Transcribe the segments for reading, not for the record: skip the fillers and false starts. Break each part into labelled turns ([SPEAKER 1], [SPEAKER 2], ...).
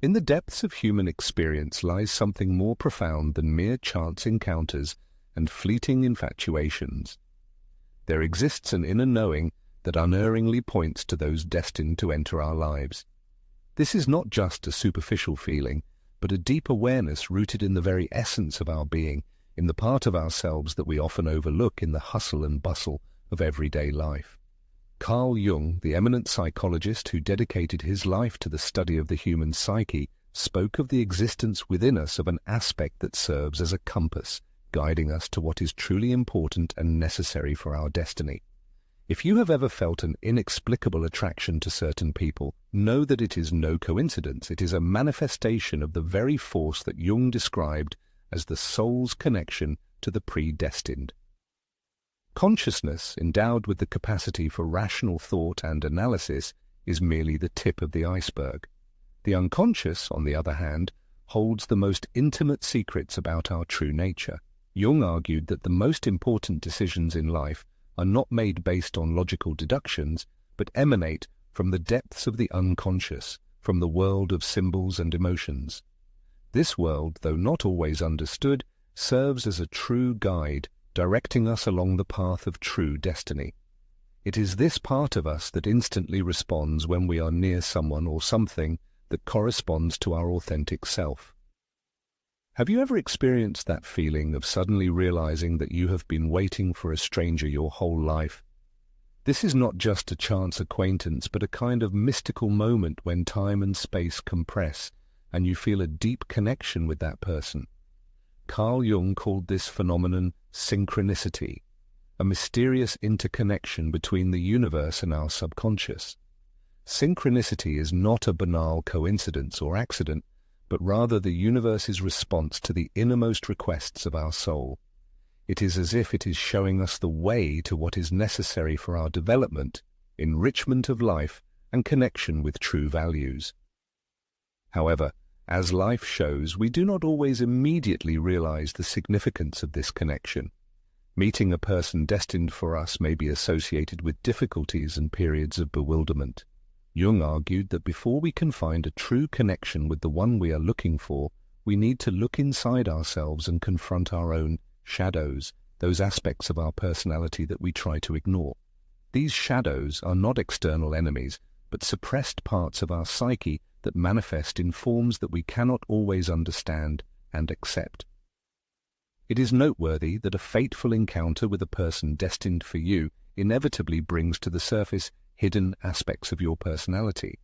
[SPEAKER 1] In the depths of human experience lies something more profound than mere chance encounters and fleeting infatuations. There exists an inner knowing that unerringly points to those destined to enter our lives. This is not just a superficial feeling, but a deep awareness rooted in the very essence of our being, in the part of ourselves that we often overlook in the hustle and bustle of everyday life. Carl Jung, the eminent psychologist who dedicated his life to the study of the human psyche, spoke of the existence within us of an aspect that serves as a compass, guiding us to what is truly important and necessary for our destiny. If you have ever felt an inexplicable attraction to certain people, know that it is no coincidence. It is a manifestation of the very force that Jung described as the soul's connection to the predestined. Consciousness, endowed with the capacity for rational thought and analysis, is merely the tip of the iceberg. The unconscious, on the other hand, holds the most intimate secrets about our true nature. Jung argued that the most important decisions in life are not made based on logical deductions, but emanate from the depths of the unconscious, from the world of symbols and emotions. This world, though not always understood, serves as a true guide, directing us along the path of true destiny. It is this part of us that instantly responds when we are near someone or something that corresponds to our authentic self. Have you ever experienced that feeling of suddenly realizing that you have been waiting for a stranger your whole life? This is not just a chance acquaintance, but a kind of mystical moment when time and space compress, and you feel a deep connection with that person. Carl Jung called this phenomenon synchronicity, a mysterious interconnection between the universe and our subconscious. Synchronicity is not a banal coincidence or accident, but rather the universe's response to the innermost requests of our soul. It is as if it is showing us the way to what is necessary for our development, enrichment of life, and connection with true values. However, as life shows, we do not always immediately realize the significance of this connection. Meeting a person destined for us may be associated with difficulties and periods of bewilderment. Jung argued that before we can find a true connection with the one we are looking for, we need to look inside ourselves and confront our own shadows, those aspects of our personality that we try to ignore. These shadows are not external enemies, but suppressed parts of our psyche that manifest in forms that we cannot always understand and accept. It is noteworthy that a fateful encounter with a person destined for you inevitably brings to the surface hidden aspects of your personality.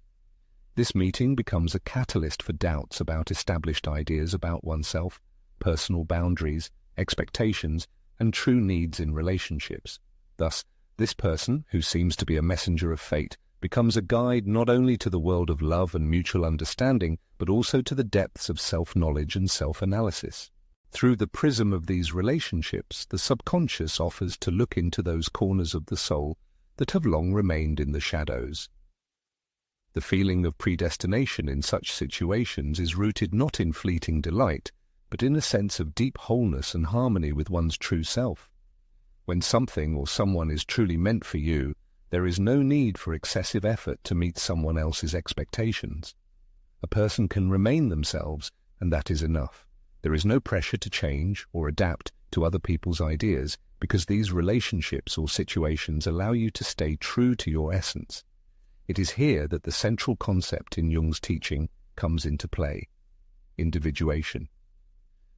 [SPEAKER 1] This meeting becomes a catalyst for doubts about established ideas about oneself, personal boundaries, expectations, and true needs in relationships. Thus, this person, who seems to be a messenger of fate, becomes a guide not only to the world of love and mutual understanding, but also to the depths of self-knowledge and self-analysis. Through the prism of these relationships, the subconscious offers to look into those corners of the soul that have long remained in the shadows. The feeling of predestination in such situations is rooted not in fleeting delight, but in a sense of deep wholeness and harmony with one's true self. When something or someone is truly meant for you, there is no need for excessive effort to meet someone else's expectations. A person can remain themselves, and that is enough. There is no pressure to change or adapt to other people's ideas, because these relationships or situations allow you to stay true to your essence. It is here that the central concept in Jung's teaching comes into play: individuation.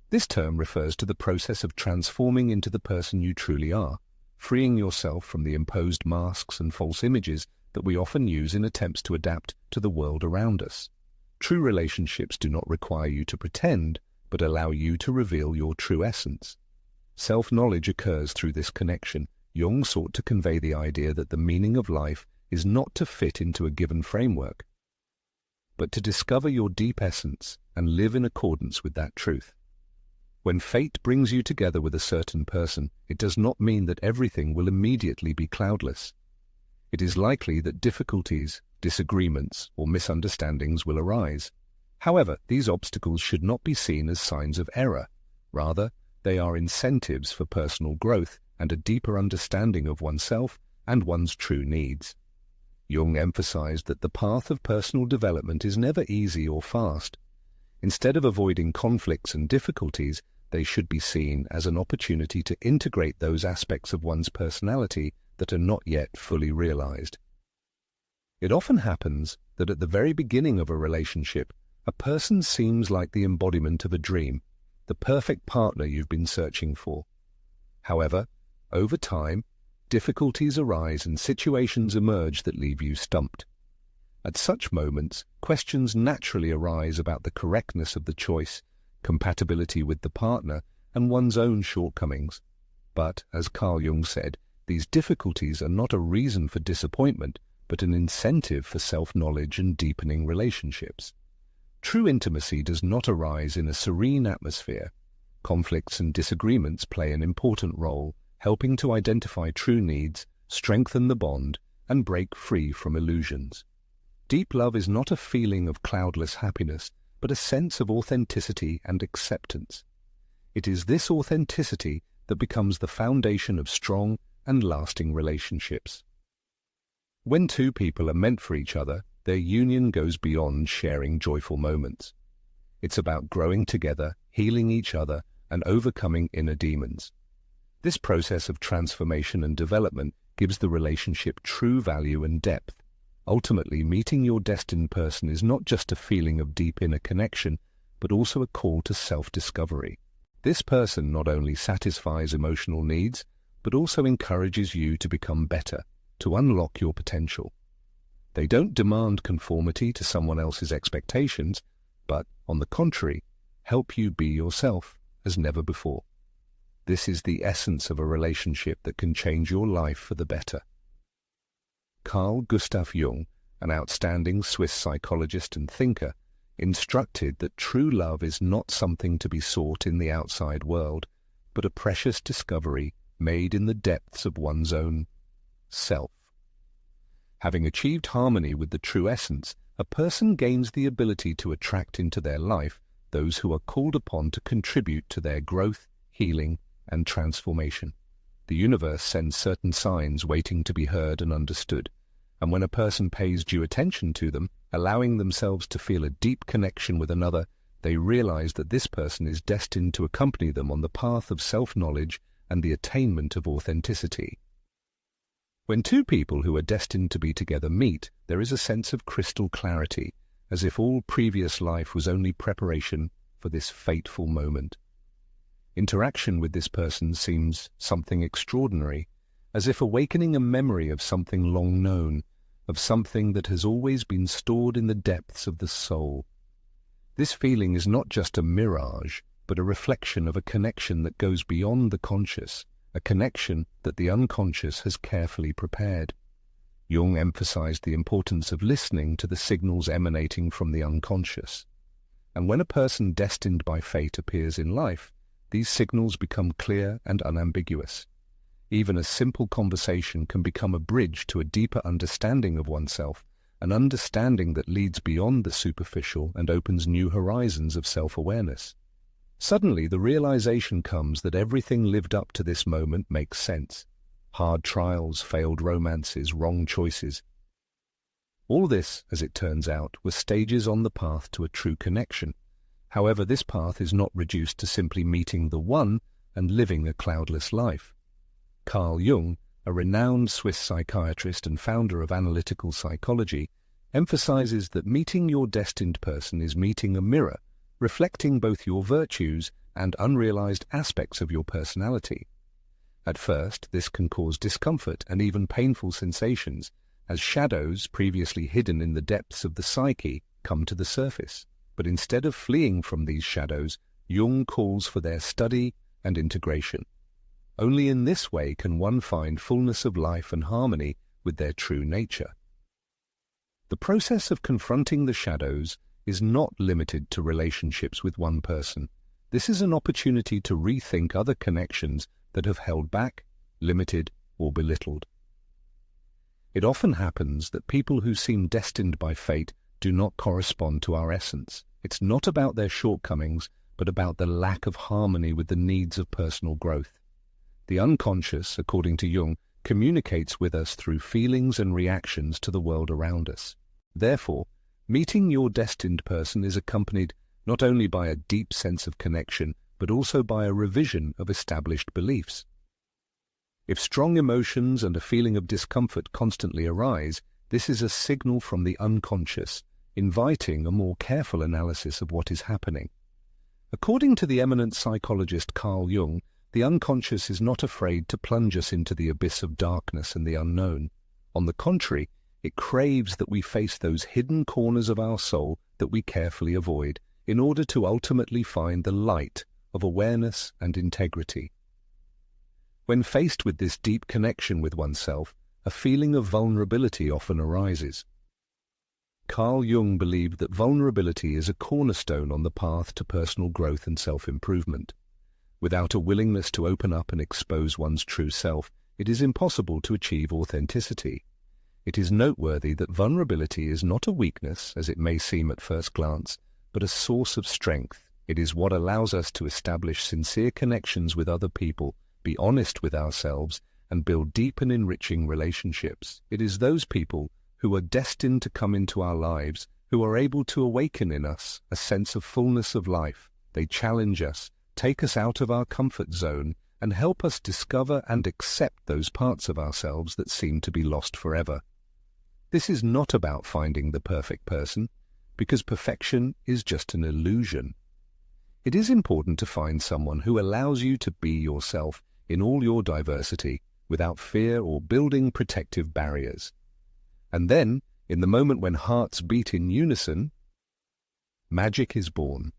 [SPEAKER 1] This term refers to the process of transforming into the person you truly are, freeing yourself from the imposed masks and false images that we often use in attempts to adapt to the world around us. True relationships do not require you to pretend, but allow you to reveal your true essence. Self-knowledge occurs through this connection. Jung sought to convey the idea that the meaning of life is not to fit into a given framework, but to discover your deep essence and live in accordance with that truth. When fate brings you together with a certain person, it does not mean that everything will immediately be cloudless. It is likely that difficulties, disagreements, or misunderstandings will arise. However, these obstacles should not be seen as signs of error. Rather, they are incentives for personal growth and a deeper understanding of oneself and one's true needs. Jung emphasized that the path of personal development is never easy or fast. Instead of avoiding conflicts and difficulties, they should be seen as an opportunity to integrate those aspects of one's personality that are not yet fully realized. It often happens that at the very beginning of a relationship, a person seems like the embodiment of a dream, the perfect partner you've been searching for. However, over time, difficulties arise and situations emerge that leave you stumped. At such moments, questions naturally arise about the correctness of the choice, compatibility with the partner, and one's own shortcomings. But, as Carl Jung said, these difficulties are not a reason for disappointment, but an incentive for self-knowledge and deepening relationships. True intimacy does not arise in a serene atmosphere. Conflicts and disagreements play an important role, helping to identify true needs, strengthen the bond, and break free from illusions. Deep love is not a feeling of cloudless happiness, but a sense of authenticity and acceptance. It is this authenticity that becomes the foundation of strong and lasting relationships. When two people are meant for each other, their union goes beyond sharing joyful moments. It's about growing together, healing each other, and overcoming inner demons. This process of transformation and development gives the relationship true value and depth. Ultimately, meeting your destined person is not just a feeling of deep inner connection, but also a call to self-discovery. This person not only satisfies emotional needs, but also encourages you to become better, to unlock your potential. They don't demand conformity to someone else's expectations, but, on the contrary, help you be yourself as never before. This is the essence of a relationship that can change your life for the better. Carl Gustav Jung, an outstanding Swiss psychologist and thinker, instructed that true love is not something to be sought in the outside world, but a precious discovery made in the depths of one's own self. Having achieved harmony with the true essence, a person gains the ability to attract into their life those who are called upon to contribute to their growth, healing, and transformation. The universe sends certain signs waiting to be heard and understood, and when a person pays due attention to them, allowing themselves to feel a deep connection with another, they realize that this person is destined to accompany them on the path of self-knowledge and the attainment of authenticity. When two people who are destined to be together meet, there is a sense of crystal clarity, as if all previous life was only preparation for this fateful moment. Interaction with this person seems something extraordinary, as if awakening a memory of something long known, of something that has always been stored in the depths of the soul. This feeling is not just a mirage, but a reflection of a connection that goes beyond the conscious, a connection that the unconscious has carefully prepared. Jung emphasized the importance of listening to the signals emanating from the unconscious. And when a person destined by fate appears in life, these signals become clear and unambiguous. Even a simple conversation can become a bridge to a deeper understanding of oneself, an understanding that leads beyond the superficial and opens new horizons of self-awareness. Suddenly, the realization comes that everything lived up to this moment makes sense. Hard trials, failed romances, wrong choices. All this, as it turns out, were stages on the path to a true connection. However, this path is not reduced to simply meeting the one and living a cloudless life. Carl Jung, a renowned Swiss psychiatrist and founder of analytical psychology, emphasizes that meeting your destined person is meeting a mirror, reflecting both your virtues and unrealized aspects of your personality. At first, this can cause discomfort and even painful sensations, as shadows previously hidden in the depths of the psyche come to the surface. But instead of fleeing from these shadows, Jung calls for their study and integration. Only in this way can one find fullness of life and harmony with their true nature. The process of confronting the shadows is not limited to relationships with one person. This is an opportunity to rethink other connections that have held back, limited, or belittled. It often happens that people who seem destined by fate do not correspond to our essence. It's not about their shortcomings, but about the lack of harmony with the needs of personal growth. The unconscious, according to Jung, communicates with us through feelings and reactions to the world around us. Therefore, meeting your destined person is accompanied not only by a deep sense of connection, but also by a revision of established beliefs. If strong emotions and a feeling of discomfort constantly arise, this is a signal from the unconscious, inviting a more careful analysis of what is happening. According to the eminent psychologist Carl Jung, the unconscious is not afraid to plunge us into the abyss of darkness and the unknown. On the contrary, it craves that we face those hidden corners of our soul that we carefully avoid, in order to ultimately find the light of awareness and integrity. When faced with this deep connection with oneself, a feeling of vulnerability often arises. Carl Jung believed that vulnerability is a cornerstone on the path to personal growth and self-improvement. Without a willingness to open up and expose one's true self, it is impossible to achieve authenticity. It is noteworthy that vulnerability is not a weakness, as it may seem at first glance, but a source of strength. It is what allows us to establish sincere connections with other people, be honest with ourselves, and build deep and enriching relationships. It is those people who are destined to come into our lives who are able to awaken in us a sense of fullness of life. They challenge us, take us out of our comfort zone, and help us discover and accept those parts of ourselves that seem to be lost forever. This is not about finding the perfect person, because perfection is just an illusion. It is important to find someone who allows you to be yourself in all your diversity, without fear or building protective barriers. And then, in the moment when hearts beat in unison, magic is born.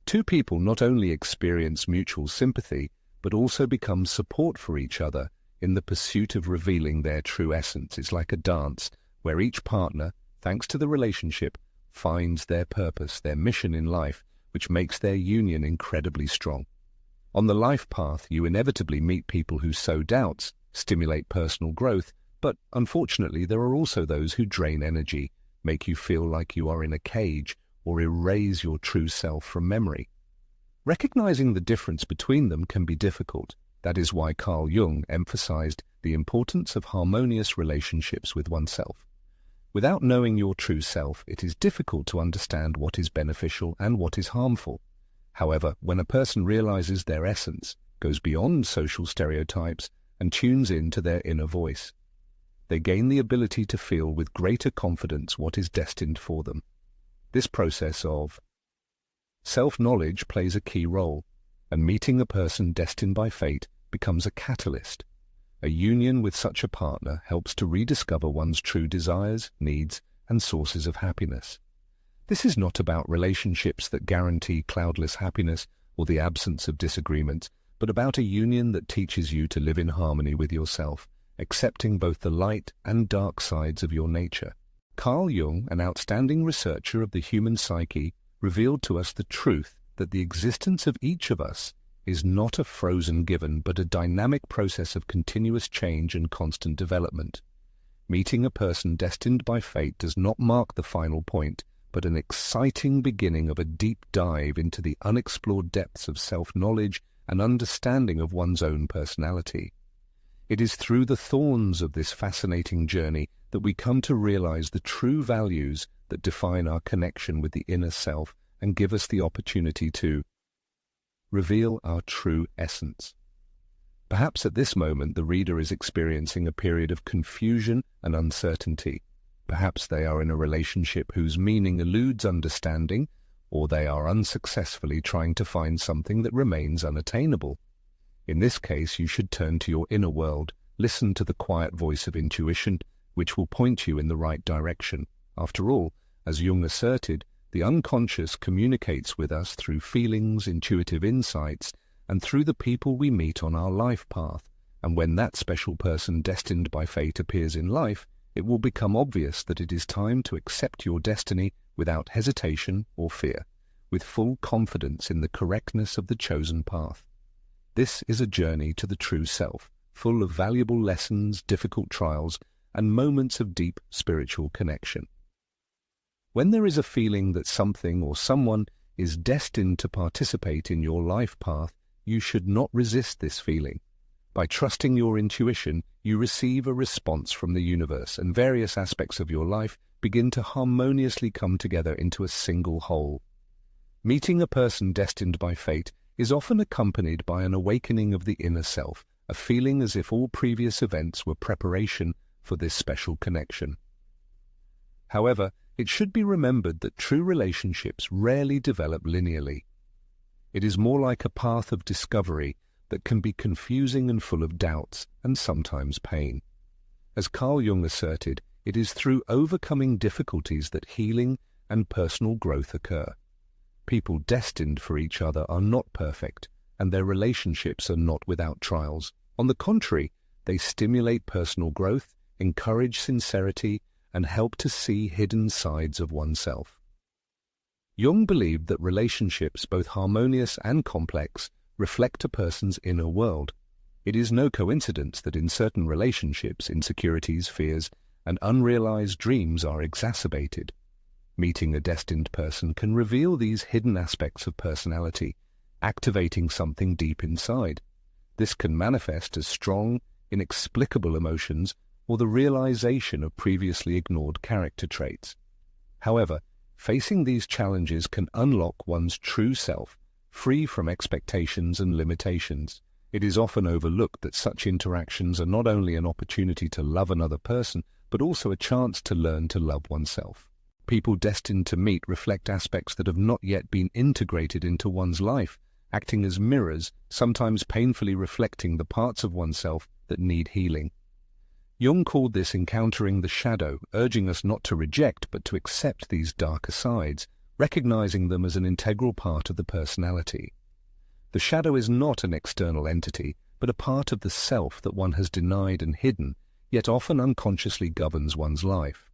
[SPEAKER 1] Two people not only experience mutual sympathy, but also become support for each other in the pursuit of revealing their true essence. It's like a dance where each partner, thanks to the relationship, finds their purpose, their mission in life, which makes their union incredibly strong. On the life path, you inevitably meet people who sow doubts, stimulate personal growth, but unfortunately there are also those who drain energy, make you feel like you are in a cage, or erase your true self from memory. Recognizing the difference between them can be difficult. That is why Carl Jung emphasized the importance of harmonious relationships with oneself. Without knowing your true self, it is difficult to understand what is beneficial and what is harmful. However, when a person realizes their essence, goes beyond social stereotypes, and tunes in to their inner voice, they gain the ability to feel with greater confidence what is destined for them. This process of self-knowledge plays a key role, and meeting a person destined by fate becomes a catalyst. A union with such a partner helps to rediscover one's true desires, needs, and sources of happiness. This is not about relationships that guarantee cloudless happiness or the absence of disagreements, but about a union that teaches you to live in harmony with yourself, accepting both the light and dark sides of your nature. Carl Jung, an outstanding researcher of the human psyche, revealed to us the truth that the existence of each of us is not a frozen given, but a dynamic process of continuous change and constant development. Meeting a person destined by fate does not mark the final point, but an exciting beginning of a deep dive into the unexplored depths of self-knowledge and understanding of one's own personality. It is through the thorns of this fascinating journey that we come to realize the true values that define our connection with the inner self and give us the opportunity to reveal our true essence. Perhaps at this moment the reader is experiencing a period of confusion and uncertainty. Perhaps they are in a relationship whose meaning eludes understanding, or they are unsuccessfully trying to find something that remains unattainable. In this case, you should turn to your inner world, listen to the quiet voice of intuition, which will point you in the right direction. After all, as Jung asserted, the unconscious communicates with us through feelings, intuitive insights, and through the people we meet on our life path. And when that special person destined by fate appears in life, it will become obvious that it is time to accept your destiny without hesitation or fear, with full confidence in the correctness of the chosen path. This is a journey to the true self, full of valuable lessons, difficult trials, and moments of deep spiritual connection. When there is a feeling that something or someone is destined to participate in your life path, you should not resist this feeling. By trusting your intuition, you receive a response from the universe, and various aspects of your life begin to harmoniously come together into a single whole. Meeting a person destined by fate is often accompanied by an awakening of the inner self, a feeling as if all previous events were preparation for this special connection. However, it should be remembered that true relationships rarely develop linearly. It is more like a path of discovery that can be confusing and full of doubts and sometimes pain. As Carl Jung asserted, it is through overcoming difficulties that healing and personal growth occur. People destined for each other are not perfect, and their relationships are not without trials. On the contrary, they stimulate personal growth, encourage sincerity, and help to see hidden sides of oneself. Jung believed that relationships, both harmonious and complex, reflect a person's inner world. It is no coincidence that in certain relationships, insecurities, fears, and unrealized dreams are exacerbated. Meeting a destined person can reveal these hidden aspects of personality, activating something deep inside. This can manifest as strong, inexplicable emotions or the realization of previously ignored character traits. However, facing these challenges can unlock one's true self, free from expectations and limitations. It is often overlooked that such interactions are not only an opportunity to love another person, but also a chance to learn to love oneself. People destined to meet reflect aspects that have not yet been integrated into one's life, acting as mirrors, sometimes painfully reflecting the parts of oneself that need healing. Jung called this encountering the shadow, urging us not to reject but to accept these darker sides, recognizing them as an integral part of the personality. The shadow is not an external entity, but a part of the self that one has denied and hidden, yet often unconsciously governs one's life.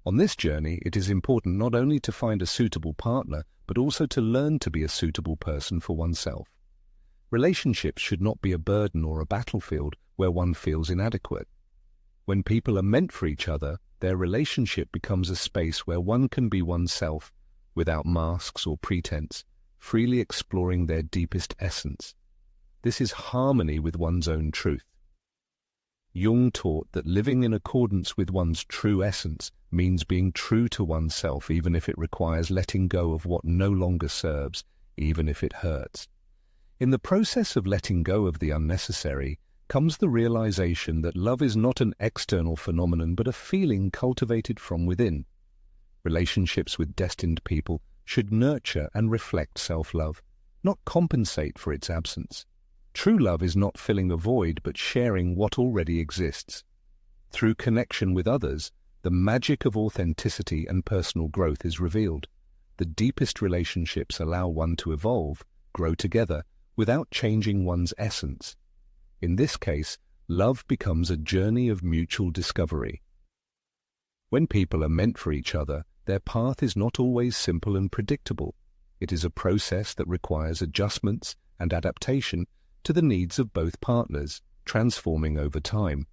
[SPEAKER 1] On this journey, it is important not only to find a suitable partner, but also to learn to be a suitable person for oneself. Relationships should not be a burden or a battlefield where one feels inadequate. When people are meant for each other, their relationship becomes a space where one can be oneself, without masks or pretense, freely exploring their deepest essence. This is harmony with one's own truth. Jung taught that living in accordance with one's true essence means being true to oneself, even if it requires letting go of what no longer serves, even if it hurts. In the process of letting go of the unnecessary comes the realization that love is not an external phenomenon but a feeling cultivated from within. Relationships with destined people should nurture and reflect self-love, not compensate for its absence. True love is not filling a void but sharing what already exists. Through connection with others, the magic of authenticity and personal growth is revealed. The deepest relationships allow one to evolve, grow together, without changing one's essence. In this case, love becomes a journey of mutual discovery. When people are meant for each other, their path is not always simple and predictable. It is a process that requires adjustments and adaptation to the needs of both partners, transforming over time.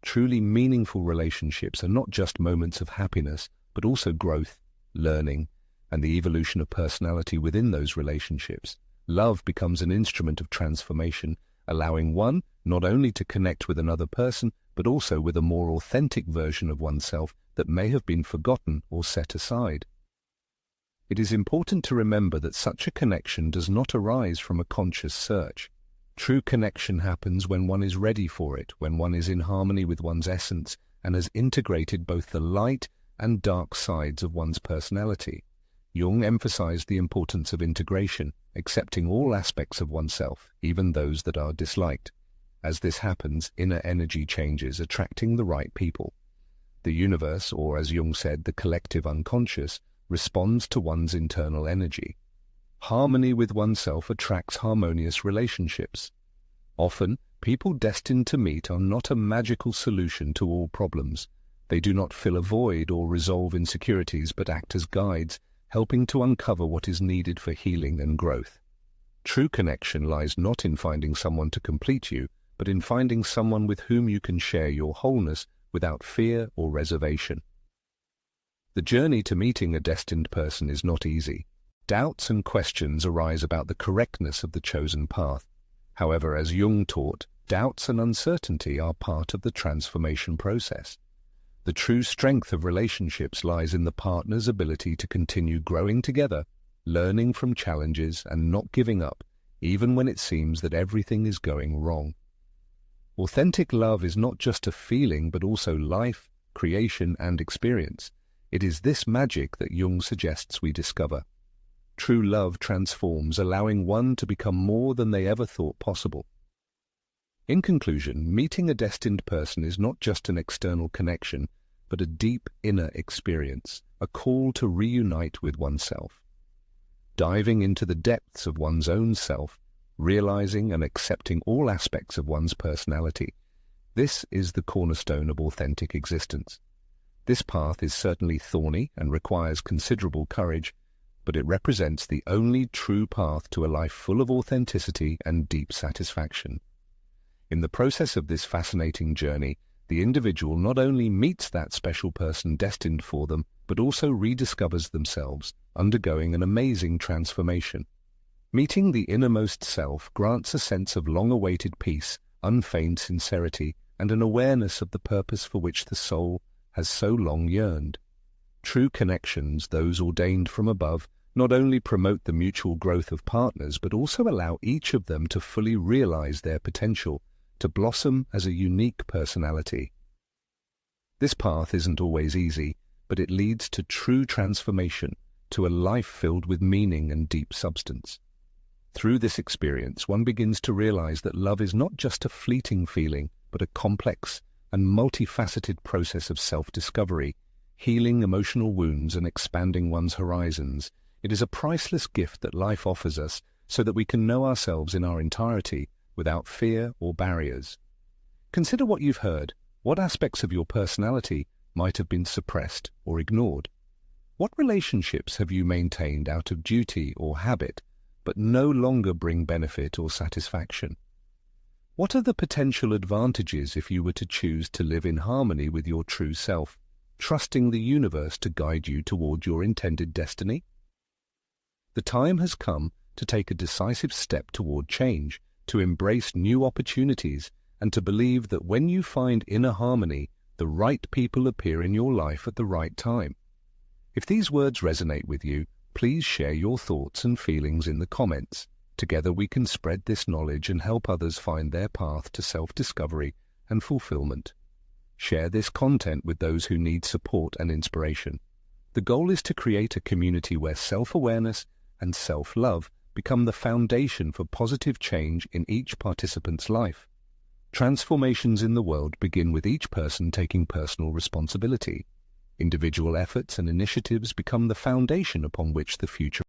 [SPEAKER 1] Truly meaningful relationships are not just moments of happiness, but also growth, learning, and the evolution of personality within those relationships. Love becomes an instrument of transformation, allowing one not only to connect with another person, but also with a more authentic version of oneself that may have been forgotten or set aside. It is important to remember that such a connection does not arise from a conscious search. True connection happens when one is ready for it, when one is in harmony with one's essence and has integrated both the light and dark sides of one's personality. Jung emphasized the importance of integration, accepting all aspects of oneself, even those that are disliked. As this happens, inner energy changes, attracting the right people. The universe, or as Jung said, the collective unconscious, responds to one's internal energy. Harmony with oneself attracts harmonious relationships. Often, people destined to meet are not a magical solution to all problems. They do not fill a void or resolve insecurities, but act as guides, helping to uncover what is needed for healing and growth. True connection lies not in finding someone to complete you, but in finding someone with whom you can share your wholeness without fear or reservation. The journey to meeting a destined person is not easy. Doubts and questions arise about the correctness of the chosen path. However, as Jung taught, doubts and uncertainty are part of the transformation process. The true strength of relationships lies in the partner's ability to continue growing together, learning from challenges and not giving up, even when it seems that everything is going wrong. Authentic love is not just a feeling, but also life, creation, and experience. It is this magic that Jung suggests we discover. True love transforms, allowing one to become more than they ever thought possible. In conclusion, meeting a destined person is not just an external connection, but a deep inner experience, a call to reunite with oneself. Diving into the depths of one's own self, realizing and accepting all aspects of one's personality, this is the cornerstone of authentic existence. This path is certainly thorny and requires considerable courage, but it represents the only true path to a life full of authenticity and deep satisfaction. In the process of this fascinating journey, the individual not only meets that special person destined for them, but also rediscovers themselves, undergoing an amazing transformation. Meeting the innermost self grants a sense of long-awaited peace, unfeigned sincerity, and an awareness of the purpose for which the soul has so long yearned. True connections, those ordained from above, not only promote the mutual growth of partners, but also allow each of them to fully realize their potential, to blossom as a unique personality. This path isn't always easy, but it leads to true transformation, to a life filled with meaning and deep substance. Through this experience, one begins to realize that love is not just a fleeting feeling, but a complex and multifaceted process of self-discovery, healing emotional wounds and expanding one's horizons. It is a priceless gift that life offers us so that we can know ourselves in our entirety without fear or barriers. Consider what you've heard. What aspects of your personality might have been suppressed or ignored? What relationships have you maintained out of duty or habit, but no longer bring benefit or satisfaction? What are the potential advantages if you were to choose to live in harmony with your true self, trusting the universe to guide you toward your intended destiny? The time has come to take a decisive step toward change, to embrace new opportunities, and to believe that when you find inner harmony, the right people appear in your life at the right time. If these words resonate with you, please share your thoughts and feelings in the comments. Together we can spread this knowledge and help others find their path to self-discovery and fulfillment. Share this content with those who need support and inspiration. The goal is to create a community where self-awareness and self-love become the foundation for positive change in each participant's life. Transformations in the world begin with each person taking personal responsibility. Individual efforts and initiatives become the foundation upon which the future